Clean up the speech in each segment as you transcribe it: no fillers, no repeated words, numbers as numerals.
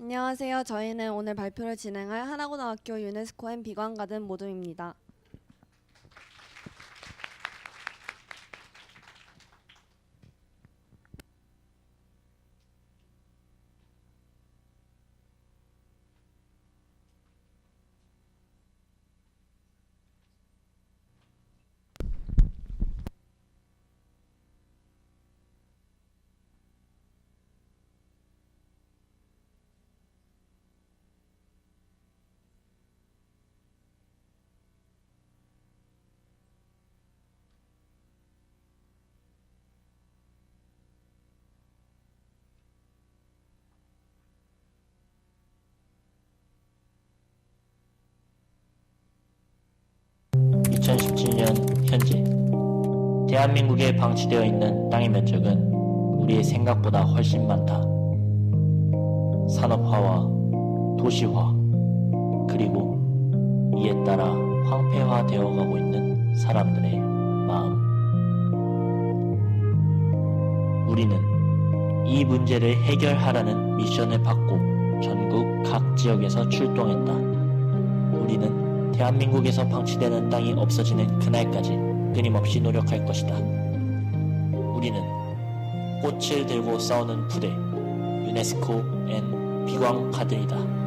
안녕하세요. 저희는 오늘 발표를 진행할 하나고등학교 유네스코 앤 비관가든 모둠입니다. 현재 대한민국에 방치되어 있는 땅의 면적은 우리의 생각보다 훨씬 많다. 산업화와 도시화, 그리고 이에 따라 황폐화되어 가고 있는 사람들의 마음. 우리는 이 문제를 해결하라는 미션을 받고 전국 각 지역에서 출동했다. 우리는 대한민국에서 방치되는 땅이 없어지는 그날까지 끊임없이 노력할 것이다. 우리는 꽃을 들고 싸우는 부대 유네스코 앤 비관가든이다.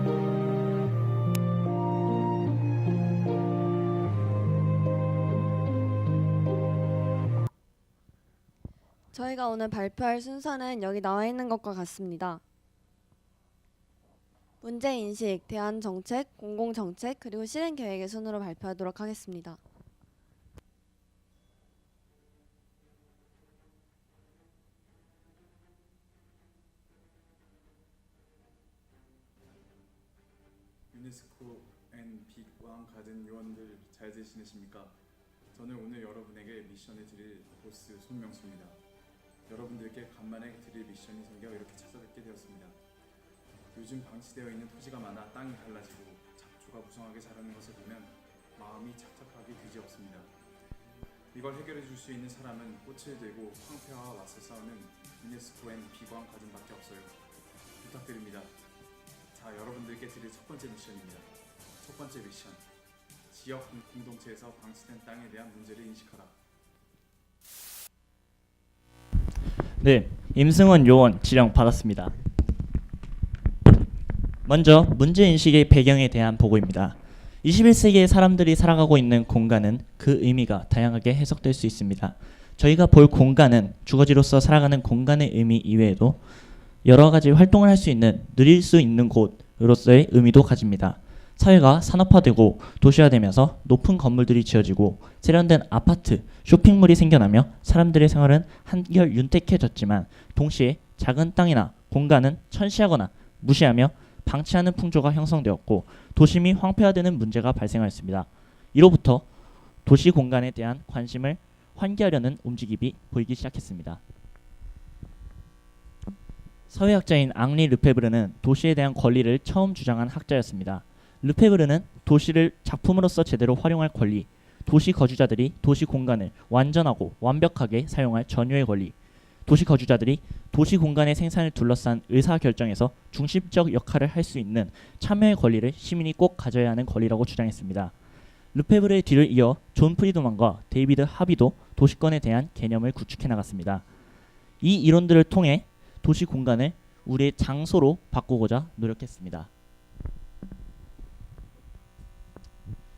저희가 오늘 발표할 순서는 여기 나와 있는 것과 같습니다. 문제인식, 대안정책, 공공정책, 그리고 실행계획의 순으로 발표하도록 하겠습니다. 유네스코 앤 비관가든 요원들 잘 지내십니까? 저는 오늘 여러분에게 미션을 드릴 보스 손명수입니다. 여러분들께 간만에 드릴 미션이 생겨 이렇게 찾아뵙게 되었습니다. 요즘 방치되어 있는 토지가 많아 땅이 갈라지고 잡초가 무성하게 자라는 것을 보면 마음이 착잡하기 그지없습니다. 이걸 해결해 줄 수 있는 사람은 꽃을 들고 황폐화와 맞서 싸우는 유네스코 앤 비관가든밖에 없어요. 부탁드립니다. 자, 여러분들께 드릴 첫 번째 미션입니다. 첫 번째 미션, 지역 공동체에서 방치된 땅에 대한 문제를 인식하라. 네, 임승원 요원 지령 받았습니다. 먼저 문제인식의 배경에 대한 보고입니다. 21세기의 사람들이 살아가고 있는 공간은 그 의미가 다양하게 해석될 수 있습니다. 저희가 볼 공간은 주거지로서 살아가는 공간의 의미 이외에도 여러 가지 활동을 할 수 있는, 누릴 수 있는 곳으로서의 의미도 가집니다. 사회가 산업화되고 도시화되면서 높은 건물들이 지어지고 세련된 아파트, 쇼핑몰이 생겨나며 사람들의 생활은 한결 윤택해졌지만 동시에 작은 땅이나 공간은 천시하거나 무시하며 방치하는 풍조가 형성되었고 도심이 황폐화되는 문제가 발생하였습니다. 이로부터 도시 공간에 대한 관심을 환기하려는 움직임이 보이기 시작했습니다. 사회학자인 앙리 르페브르는 도시에 대한 권리를 처음 주장한 학자였습니다. 르페브르는 도시를 작품으로서 제대로 활용할 권리, 도시 거주자들이 도시 공간을 완전하고 완벽하게 사용할 전유의 권리, 도시 거주자들이 도시 공간의 생산을 둘러싼 의사결정에서 중심적 역할을 할 수 있는 참여의 권리를 시민이 꼭 가져야 하는 권리라고 주장했습니다. 르페브르의 뒤를 이어 존 프리드만과 데이비드 하비도 도시권에 대한 개념을 구축해 나갔습니다. 이 이론들을 통해 도시 공간을 우리의 장소로 바꾸고자 노력했습니다.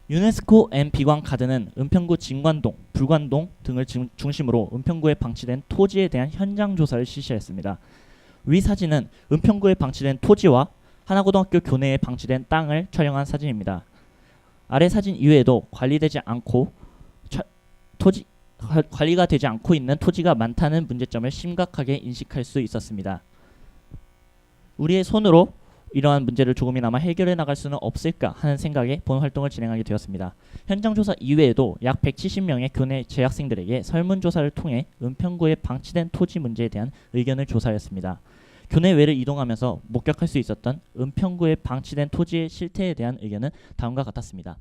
유네스코 앤 비관가든은 은평구 진관동, 불관동 등을 중심으로 은평구에 방치된 토지에 대한 현장 조사를 실시했습니다. 위 사진은 은평구에 방치된 토지와 하나고등학교 교내에 방치된 땅을 촬영한 사진입니다. 아래 사진 이외에도 관리가 되지 않고 있는 토지가 많다는 문제점을 심각하게 인식할 수 있었습니다. 우리의 손으로 이러한 문제를 조금이나마 해결해 나갈 수는 없을까 하는 생각에 본 활동을 진행하게 되었습니다. 현장 조사 이외에도 약 170명의 교내 재학생들에게 설문조사를 통해 은평구에 방치된 토지 문제에 대한 의견을 조사하였습니다. 교내 외를 이동하면서 목격할 수 있었던 은평구에 방치된 토지의 실태에 대한 의견은 다음과 같았습니다.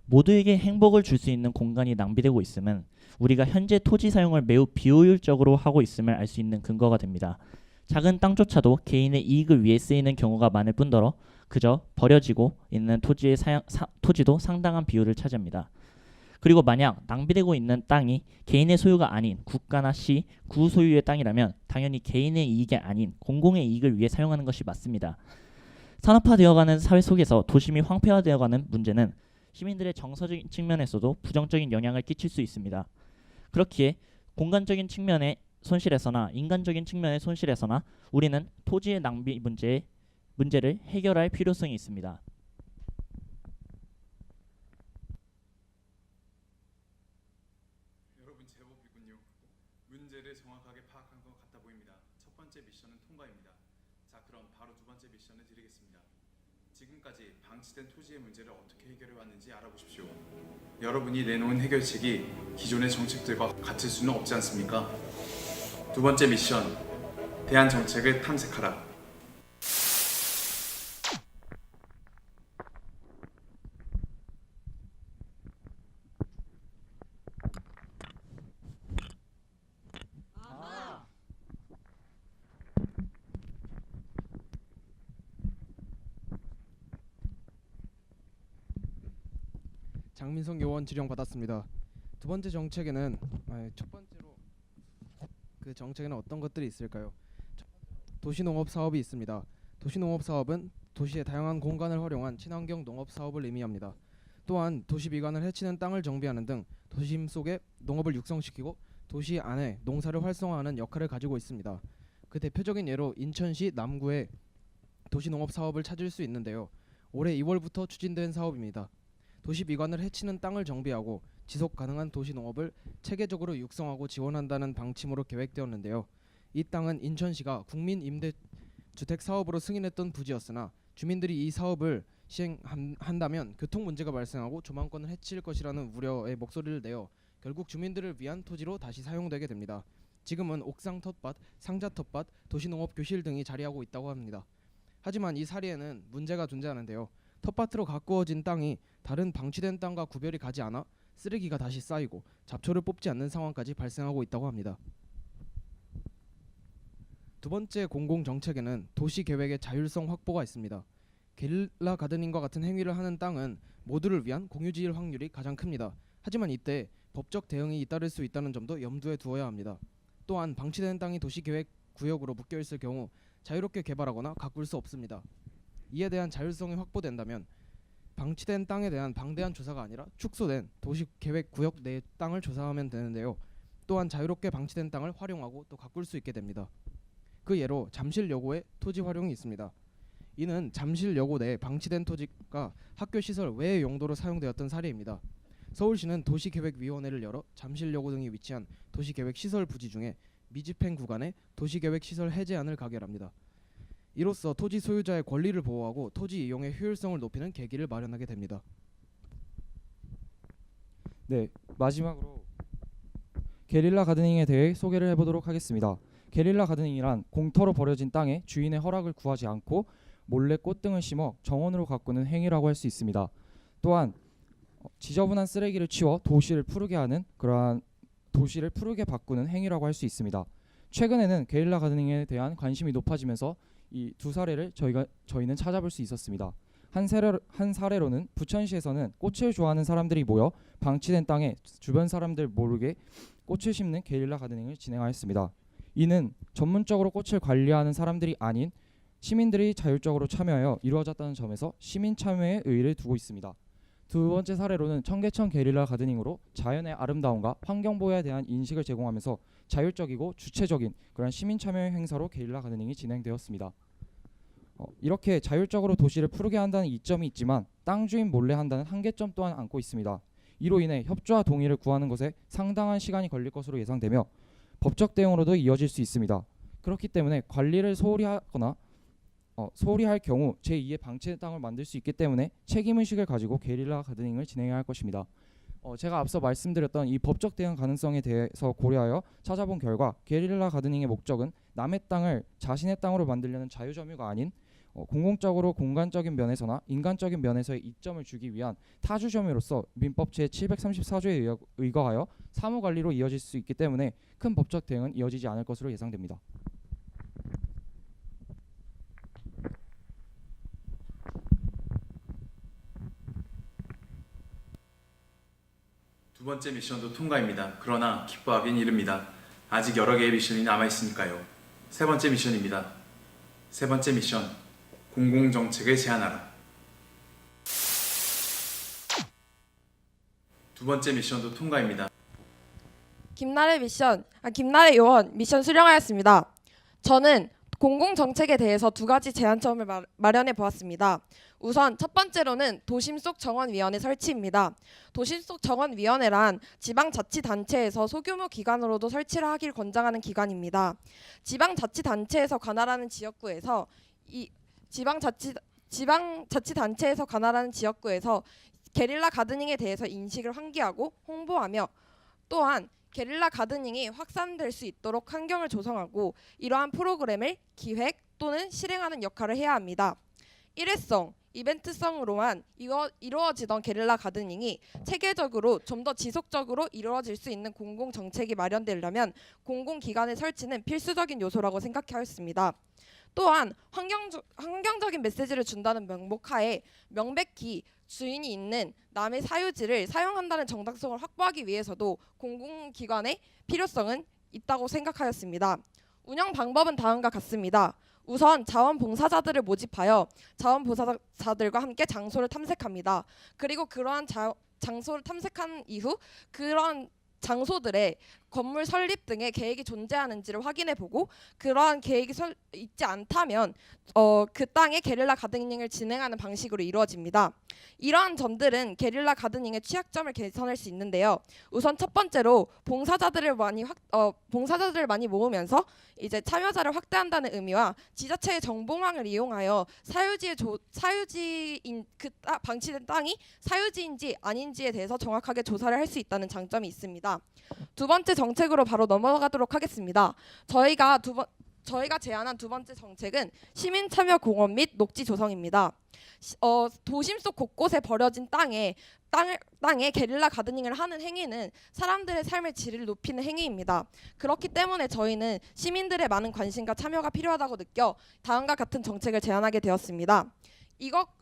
모두에게 행복을 줄 수 있는 공간이 낭비되고 있음은 우리가 현재 토지 사용을 매우 비효율적으로 하고 있음을 알 수 있는 근거가 됩니다. 작은 땅조차도 개인의 이익을 위해 쓰이는 경우가 많을 뿐더러 그저 버려지고 있는 토지도 상당한 비율을 차지합니다. 그리고 만약 낭비되고 있는 땅이 개인의 소유가 아닌 국가나 시, 구 소유의 땅이라면 당연히 개인의 이익이 아닌 공공의 이익을 위해 사용하는 것이 맞습니다. 산업화되어가는 사회 속에서 도심이 황폐화되어가는 문제는 시민들의 정서적인 측면에서도 부정적인 영향을 끼칠 수 있습니다. 그렇기에 공간적인 측면의 손실에서나 인간적인 측면의 손실에서나 우리는 토지의 낭비 문제를 해결할 필요성이 있습니다. 여러분 제법이군요. 문제를 정확하게 파악한 것 같아 보입니다. 첫 번째 미션은 통과입니다. 자, 그럼 바로 두 번째 미션을 드리겠습니다. 지금까지 방치된 토지의 문제를 어떻게 해결해 왔는지 알아보십시오. 여러분이 내놓은 해결책이 기존의 정책들과 같을 수는 없지 않습니까? 두 번째 미션, 대안 정책을 탐색하라. 장민성 요원 지령 받았습니다. 두 번째 정책에는 첫 번째로 그 정책에는 어떤 것들이 있을까요? 도시농업 사업이 있습니다. 도시농업 사업은 도시의 다양한 공간을 활용한 친환경 농업 사업을 의미합니다. 또한 도시 미관을 해치는 땅을 정비하는 등 도심 속에 농업을 육성시키고 도시 안에 농사를 활성화하는 역할을 가지고 있습니다. 그 대표적인 예로 인천시 남구의 도시농업 사업을 찾을 수 있는데요. 올해 2월부터 추진된 사업입니다. 도시 미관을 해치는 땅을 정비하고 지속 가능한 도시 농업을 체계적으로 육성하고 지원한다는 방침으로 계획되었는데요. 이 땅은 인천시가 국민 임대주택 사업으로 승인했던 부지였으나 주민들이 이 사업을 시행한다면 교통 문제가 발생하고 조망권을 해칠 것이라는 우려의 목소리를 내어 결국 주민들을 위한 토지로 다시 사용되게 됩니다. 지금은 옥상 텃밭, 상자 텃밭, 도시농업 교실 등이 자리하고 있다고 합니다. 하지만 이 사례에는 문제가 존재하는데요. 텃밭으로 가꾸어진 땅이 다른 방치된 땅과 구별이 가지 않아 쓰레기가 다시 쌓이고 잡초를 뽑지 않는 상황까지 발생하고 있다고 합니다. 두 번째 공공정책에는 도시계획의 자율성 확보가 있습니다. 게릴라 가드닝과 같은 행위를 하는 땅은 모두를 위한 공유지일 확률이 가장 큽니다. 하지만 이때 법적 대응이 잇따를 수 있다는 점도 염두에 두어야 합니다. 또한 방치된 땅이 도시계획 구역으로 묶여있을 경우 자유롭게 개발하거나 가꿀 수 없습니다. 이에 대한 자율성이 확보된다면 방치된 땅에 대한 방대한 조사가 아니라 축소된 도시계획구역 내 땅을 조사하면 되는데요. 또한 자유롭게 방치된 땅을 활용하고 또 가꿀 수 있게 됩니다. 그 예로 잠실여고의 토지 활용이 있습니다. 이는 잠실여고 내 방치된 토지가 학교시설 외의 용도로 사용되었던 사례입니다. 서울시는 도시계획위원회를 열어 잠실여고 등이 위치한 도시계획시설 부지 중에 미집행 구간에 도시계획시설 해제안을 가결합니다. 이로써 토지 소유자의 권리를 보호하고 토지 이용의 효율성을 높이는 계기를 마련하게 됩니다. 네, 마지막으로 게릴라 가드닝에 대해 소개를 해보도록 하겠습니다. 게릴라 가드닝이란 공터로 버려진 땅에 주인의 허락을 구하지 않고 몰래 꽃 등을 심어 정원으로 가꾸는 행위라고 할 수 있습니다. 또한 지저분한 쓰레기를 치워 도시를 푸르게 하는 그러한 도시를 푸르게 바꾸는 행위라고 할 수 있습니다. 최근에는 게릴라 가드닝에 대한 관심이 높아지면서 이 두 사례를 저희는 찾아볼 수 있었습니다. 한 사례로는 부천시에서는 꽃을 좋아하는 사람들이 모여 방치된 땅에 주변 사람들 모르게 꽃을 심는 게릴라 가드닝을 진행하였습니다. 이는 전문적으로 꽃을 관리하는 사람들이 아닌 시민들이 자율적으로 참여하여 이루어졌다는 점에서 시민 참여의 의의를 두고 있습니다. 두 번째 사례로는 청계천 게릴라 가드닝으로 자연의 아름다움과 환경보호에 대한 인식을 제공하면서 자율적이고 주체적인 그런 시민 참여의 행사로 게릴라 가드닝이 진행되었습니다. 이렇게 자율적으로 도시를 푸르게 한다는 이점이 있지만 땅 주인 몰래 한다는 한계점 또한 안고 있습니다. 이로 인해 협조와 동의를 구하는 것에 상당한 시간이 걸릴 것으로 예상되며 법적 대응으로도 이어질 수 있습니다. 그렇기 때문에 관리를 소홀히 하거나 소홀히 할 경우 제2의 방치된 땅을 만들 수 있기 때문에 책임의식을 가지고 게릴라 가드닝을 진행해야 할 것입니다. 제가 앞서 말씀드렸던 이 법적 대응 가능성에 대해서 고려하여 찾아본 결과 게릴라 가드닝의 목적은 남의 땅을 자신의 땅으로 만들려는 자유점유가 아닌 공공적으로 공간적인 면에서나 인간적인 면에서의 이점을 주기 위한 타주점유로서 민법 제734조에 의거하여 사무관리로 이어질 수 있기 때문에 큰 법적 대응은 이어지지 않을 것으로 예상됩니다. 두 번째 미션도 통과입니다. 그러나 기뻐하긴 이릅니다. 아직 여러 개의 미션이 남아있으니까요. 세 번째 미션입니다. 세 번째 미션, 공공정책을 제안하라. 두 번째 미션도 통과입니다. 김나래 요원 미션 수령하였습니다. 저는 공공정책에 대해서 두 가지 제안점을 마련해 보았습니다. 우선 첫 번째로는 도심 속 정원위원회 설치입니다. 도심 속 정원위원회란 지방자치단체에서 소규모 기관으로도 설치를 하길 권장하는 기관입니다. 지방자치단체에서 관할하는 지역구에서 지방자치단체에서 관할하는 지역구에서 게릴라 가드닝에 대해서 인식을 환기하고 홍보하며 또한 게릴라 가드닝이 확산될 수 있도록 환경을 조성하고 이러한 프로그램을 기획 또는 실행하는 역할을 해야 합니다. 일회성, 이벤트성으로만 이루어지던 게릴라 가드닝이 체계적으로 좀 더 지속적으로 이루어질 수 있는 공공정책이 마련되려면 공공기관의 설치는 필수적인 요소라고 생각하였습니다. 또한 환경적인 메시지를 준다는 명목하에 명백히 주인이 있는 남의 사유지를 사용한다는 정당성을 확보하기 위해서도 공공기관의 필요성은 있다고 생각하였습니다. 운영 방법은 다음과 같습니다. 우선 자원봉사자들을 모집하여 자원봉사자들과 함께 장소를 탐색합니다. 그리고 그러한 장소를 탐색한 이후 그러한 장소들의 건물 설립 등의 계획이 존재하는지를 확인해보고 그러한 계획이 있지 않다면 그 땅에 게릴라 가드닝을 진행하는 방식으로 이루어집니다. 이러한 점들은 게릴라 가드닝의 취약점을 개선할 수 있는데요. 우선 첫 번째로 봉사자들을 많이 모으면서 이제 참여자를 확대한다는 의미와 지자체의 정보망을 이용하여 방치된 땅이 사유지인지 아닌지에 대해서 정확하게 조사를 할 수 있다는 장점이 있습니다. 두 번째 정책으로 바로 넘어가도록 하겠습니다. 저희가 제안한 두 번째 정책은 시민참여 공원 및 녹지 조성입니다. 도심 속 곳곳에 버려진 땅에 게릴라 가드닝을 하는 행위는 사람들의 삶의 질을 높이는 행위입니다. 그렇기 때문에 저희는 시민들의 많은 관심과 참여가 필요하다고 느껴 다음과 같은 정책을 제안하게 되었습니다.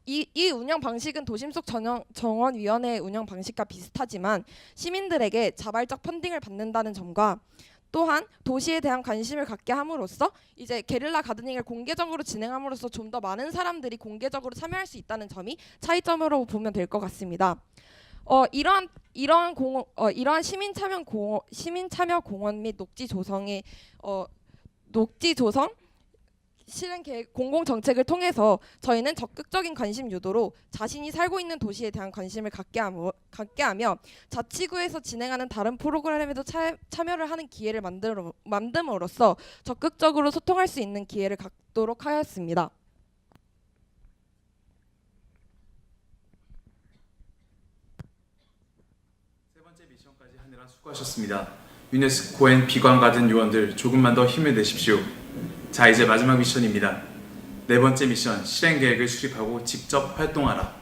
이 운영 방식은 도심 속 정원위원회의 운영 방식과 비슷하지만 시민들에게 자발적 펀딩을 받는다는 점과 또한 도시에 대한 관심을 갖게 함으로써 이제 게릴라 가드닝을 공개적으로 진행함으로써 좀 더 많은 사람들이 공개적으로 참여할 수 있다는 점이 차이점으로 보면 될 것 같습니다. 이러한 시민참여 공원 및 녹지 조성 실행 계획 공공 정책을 통해서 저희는 적극적인 관심 유도로 자신이 살고 있는 도시에 대한 관심을 갖게 하며 자치구에서 진행하는 다른 프로그램에도 참여를 하는 기회를 만듦으로써 적극적으로 소통할 수 있는 기회를 갖도록 하였습니다. 세 번째 미션까지 하느라 수고하셨습니다. 유네스코 앤 비관가든 요원들 조금만 더 힘을 내십시오. 자, 이제 마지막 미션입니다. 네 번째 미션, 실행 계획을 수립하고 직접 활동하라.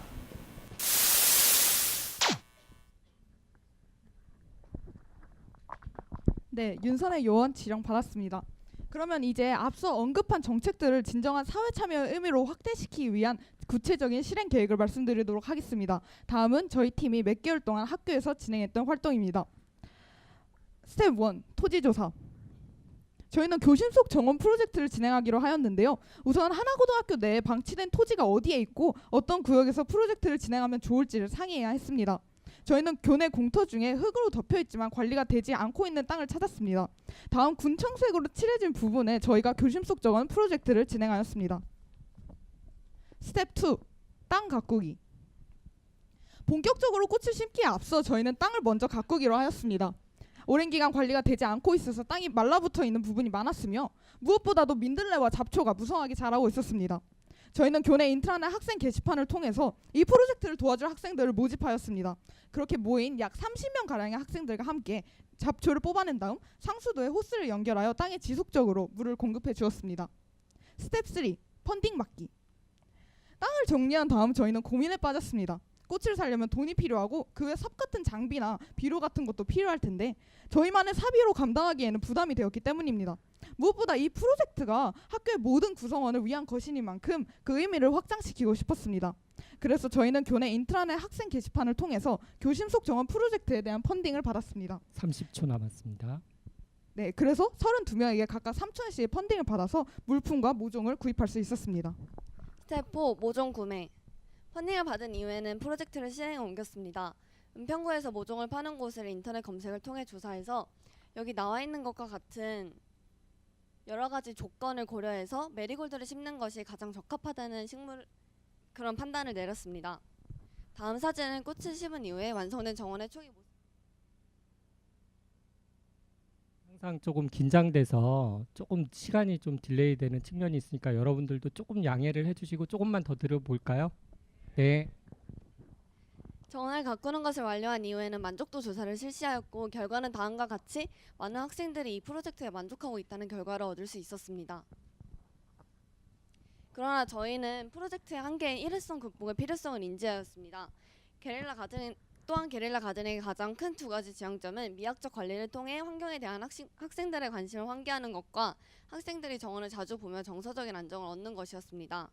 네, 윤선의 요원 지령 받았습니다. 그러면 이제 앞서 언급한 정책들을 진정한 사회 참여의 의미로 확대시키기 위한 구체적인 실행 계획을 말씀드리도록 하겠습니다. 다음은 저희 팀이 몇 개월 동안 학교에서 진행했던 활동입니다. 스텝 1, 토지조사. 저희는 교심 속 정원 프로젝트를 진행하기로 하였는데요. 우선 하나고등학교 내에 방치된 토지가 어디에 있고 어떤 구역에서 프로젝트를 진행하면 좋을지를 상의해야 했습니다. 저희는 교내 공터 중에 흙으로 덮여있지만 관리가 되지 않고 있는 땅을 찾았습니다. 다음 군청색으로 칠해진 부분에 저희가 교심 속 정원 프로젝트를 진행하였습니다. 스텝 2, 땅 가꾸기. 본격적으로 꽃을 심기에 앞서 저희는 땅을 먼저 가꾸기로 하였습니다. 오랜 기간 관리가 되지 않고 있어서 땅이 말라붙어 있는 부분이 많았으며 무엇보다도 민들레와 잡초가 무성하게 자라고 있었습니다. 저희는 교내 인트라넷 학생 게시판을 통해서 이 프로젝트를 도와줄 학생들을 모집하였습니다. 그렇게 모인 약 30명가량의 학생들과 함께 잡초를 뽑아낸 다음 상수도에 호스를 연결하여 땅에 지속적으로 물을 공급해 주었습니다. 스텝 3, 펀딩 막기. 땅을 정리한 다음 저희는 고민에 빠졌습니다. 꽃을 살려면 돈이 필요하고 그 외 삽 같은 장비나 비료 같은 것도 필요할 텐데 저희만의 사비로 감당하기에는 부담이 되었기 때문입니다. 무엇보다 이 프로젝트가 학교의 모든 구성원을 위한 것이니 만큼 그 의미를 확장시키고 싶었습니다. 그래서 저희는 교내 인트라넷 학생 게시판을 통해서 교심 속 정원 프로젝트에 대한 펀딩을 받았습니다. 30초 남았습니다. 네, 그래서 32명에게 각각 3,000원씩의 펀딩을 받아서 물품과 모종을 구입할 수 있었습니다. 스텝 4 모종 구매. 펀딩을 받은 이후에는 프로젝트를 실행에 옮겼습니다. 은평구에서 모종을 파는 곳을 인터넷 검색을 통해 조사해서 여기 나와 있는 것과 같은 여러 가지 조건을 고려해서 메리골드를 심는 것이 가장 적합하다는 식물 그런 판단을 내렸습니다. 다음 사진은 꽃을 심은 이후에 완성된 정원의 초기 모습. 항상 조금 긴장돼서 조금 시간이 좀 딜레이 되는 측면이 있으니까 여러분들도 조금 양해를 해주시고 조금만 더 들어볼까요? 네. 정원을 가꾸는 것을 완료한 이후에는 만족도 조사를 실시하였고 결과는 다음과 같이 많은 학생들이 이 프로젝트에 만족하고 있다는 결과를 얻을 수 있었습니다. 그러나 저희는 프로젝트의 한계인 일회성 극복의 필요성을 인지하였습니다. 또한 게릴라 가든의 가장 큰 두 가지 지향점은 미학적 관리를 통해 환경에 대한 학생들의 관심을 환기하는 것과 학생들이 정원을 자주 보며 정서적인 안정을 얻는 것이었습니다.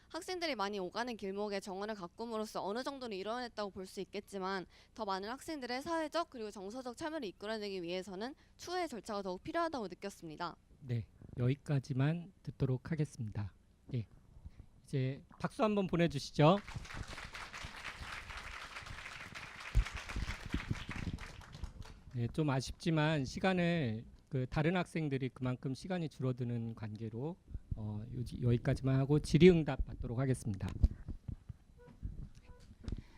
학생들이 많이 오가는 길목에 정원을 가꿈으로써 어느 정도는 이뤄냈다고 볼 수 있겠지만 더 많은 학생들의 사회적 그리고 정서적 참여를 이끌어내기 위해서는 추후의 절차가 더욱 필요하다고 느꼈습니다. 네. 여기까지만 듣도록 하겠습니다. 네. 이제 박수 한번 보내주시죠. 네, 좀 아쉽지만 시간을 다른 학생들이 그만큼 시간이 줄어드는 관계로 여기까지만 하고 질의응답 받도록 하겠습니다.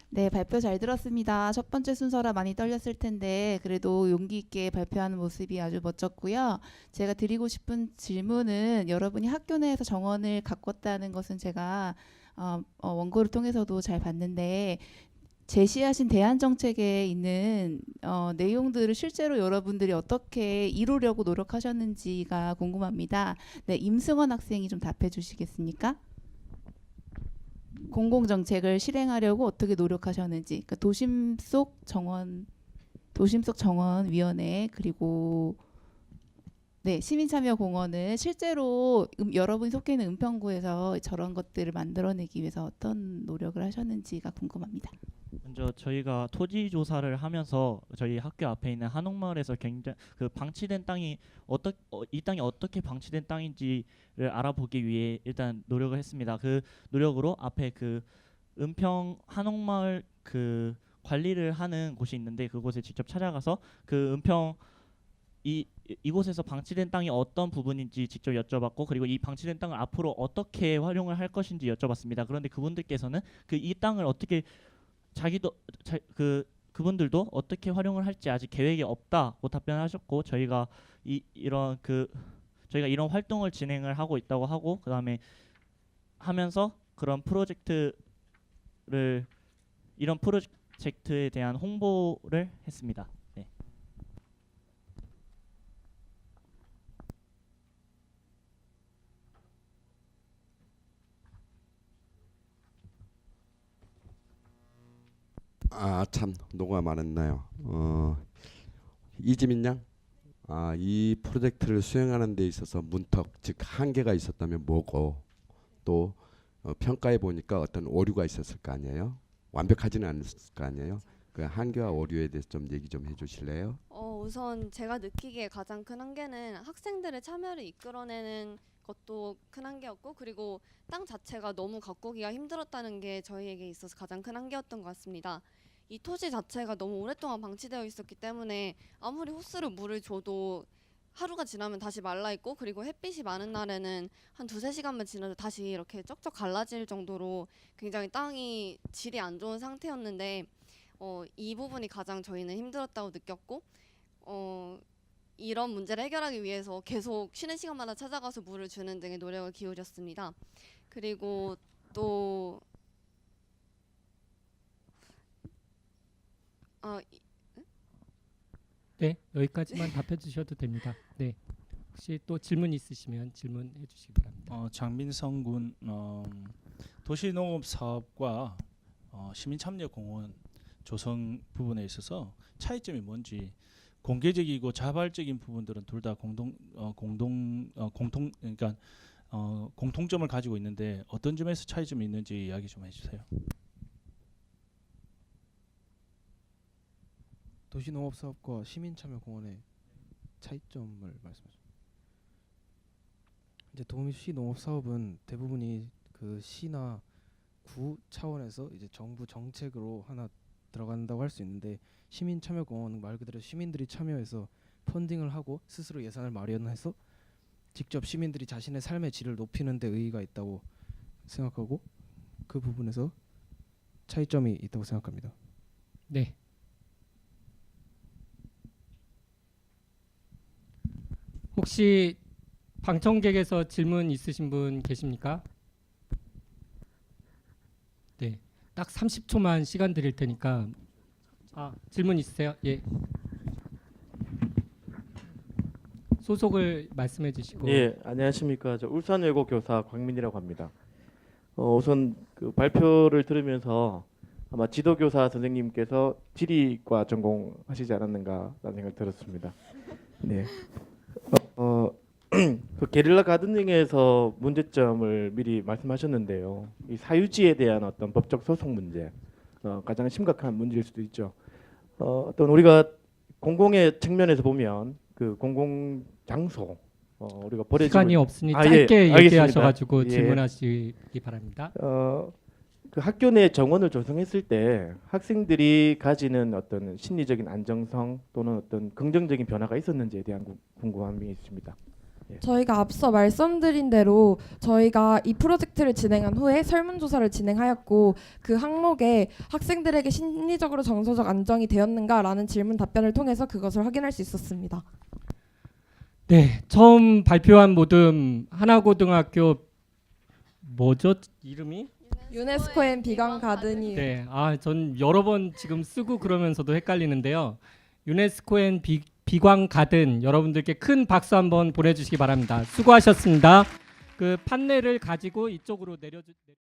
네, 발표 잘 들었습니다. 첫 번째 순서라 많이 떨렸을 텐데 그래도 용기 있게 발표하는 모습이 아주 멋졌고요. 제가 드리고 싶은 질문은 여러분이 학교 내에서 정원을 가꿨다는 것은 제가 원고를 통해서도 잘 봤는데 제시하신 대안 정책에 있는 내용들을 실제로 여러분들이 어떻게 이루려고 노력하셨는지가 궁금합니다. 네, 임승원 학생이 좀 답해 주시겠습니까? 공공정책을 실행하려고 어떻게 노력하셨는지, 그러니까 도심 속 정원위원회 그리고 네, 시민참여공원을 실제로 여러분이 속해 있는 은평구에서 저런 것들을 만들어내기 위해서 어떤 노력을 하셨는지가 궁금합니다. 먼저 저희가 토지 조사를 하면서 저희 학교 앞에 있는 한옥마을에서 굉장히 방치된 땅이 이 땅이 어떻게 방치된 땅인지를 알아보기 위해 일단 노력을 했습니다. 그 노력으로 앞에 은평 한옥마을 관리를 하는 곳이 있는데 그곳에 직접 찾아가서 은평 이곳에서 방치된 땅이 어떤 부분인지 직접 여쭤봤고 그리고 이 방치된 땅을 앞으로 어떻게 활용을 할 것인지 여쭤봤습니다. 그런데 그분들께서는 이 땅을 어떻게 그분들도 어떻게 활용을 할지 아직 계획이 없다고 답변하셨고 저희가 저희가 이런 활동을 진행을 하고 있다고 하고 그다음에 하면서 이런 프로젝트에 대한 홍보를 했습니다. 네. 참 노고가 많았나요? 이지민 양, 이 프로젝트를 수행하는 데 있어서 문턱 즉 한계가 있었다면 뭐고 또 평가해 보니까 어떤 오류가 있었을 거 아니에요? 완벽하지는 않았을 거 아니에요? 그 한계와 오류에 대해서 좀 얘기 좀 해주실래요? 우선 제가 느끼기에 가장 큰 한계는 학생들의 참여를 이끌어내는 것도 큰 한계였고 그리고 땅 자체가 너무 가꾸기가 힘들었다는 게 저희에게 있어서 가장 큰 한계였던 것 같습니다. 이 토지 자체가 너무 오랫동안 방치되어 있었기 때문에 아무리 호스로 물을 줘도 하루가 지나면 다시 말라있고 그리고 햇빛이 많은 날에는 한 2-3시간만 지나도 다시 이렇게 쩍쩍 갈라질 정도로 굉장히 땅이 질이 안 좋은 상태였는데 이 부분이 가장 저희는 힘들었다고 느꼈고 이런 문제를 해결하기 위해서 계속 쉬는 시간마다 찾아가서 물을 주는 등의 노력을 기울였습니다. 그리고 또 네, 여기까지만 답해 주셔도 됩니다. 네. 혹시 또 질문 있으시면 질문해 주시기 바랍니다. 장민성 군 도시농업 사업과 시민참여공원 조성 부분에 있어서 차이점이 뭔지, 공개적이고 자발적인 부분들은 둘 다 공통점을 가지고 있는데 어떤 점에서 차이점이 있는지 이야기 좀 해주세요. 도시농업사업과 시민참여공원의 차이점을 말씀하십니다. 이제 도시농업사업은 대부분이 그 시나 구 차원에서 이제 정부 정책으로 하나 들어간다고 할 수 있는데, 시민참여공원은 말 그대로 시민들이 참여해서 펀딩을 하고 스스로 예산을 마련해서 직접 시민들이 자신의 삶의 질을 높이는 데 의의가 있다고 생각하고, 그 부분에서 차이점이 있다고 생각합니다. 네. 혹시 방청객에서 질문 있으신 분 계십니까? 네. 딱 30초만 시간 드릴 테니까. 질문 있으세요? 예. 소속을 말씀해 주시고. 예, 안녕하십니까. 저 울산외고 교사 광민이라고 합니다. 우선 그 발표를 들으면서 아마 지도교사 선생님께서 지리과 전공하시지 않았는가라는 생각이 들었습니다. 네. 그 게릴라 가드닝에서 문제점을 미리 말씀하셨는데요. 이 사유지에 대한 어떤 법적 소송 문제, 가장 심각한 문제일 수도 있죠. 어떤 우리가 공공의 측면에서 보면 그 공공 장소 우리가 버려지고 시간이 없으니 예, 짧게 알겠습니다. 얘기하셔가지고 예. 질문하시기 바랍니다. 그 학교 내 정원을 조성했을 때 학생들이 가지는 어떤 심리적인 안정성 또는 어떤 긍정적인 변화가 있었는지에 대한 궁금함이 있습니다. 예. 저희가 앞서 말씀드린 대로 저희가 이 프로젝트를 진행한 후에 설문조사를 진행하였고, 그 항목에 학생들에게 심리적으로 정서적 안정이 되었는가라는 질문 답변을 통해서 그것을 확인할 수 있었습니다. 네, 처음 발표한 모듬 하나고등학교 뭐죠? 이름이? 유네스코 앤 비건 가든이 네, 전 여러 번 지금 쓰고 그러면서도 헷갈리는데요. 유네스코 앤 비광 가든 여러분들께 큰 박수 한번 보내주시기 바랍니다. 수고하셨습니다. 그 판넬을 가지고 이쪽으로 내려주.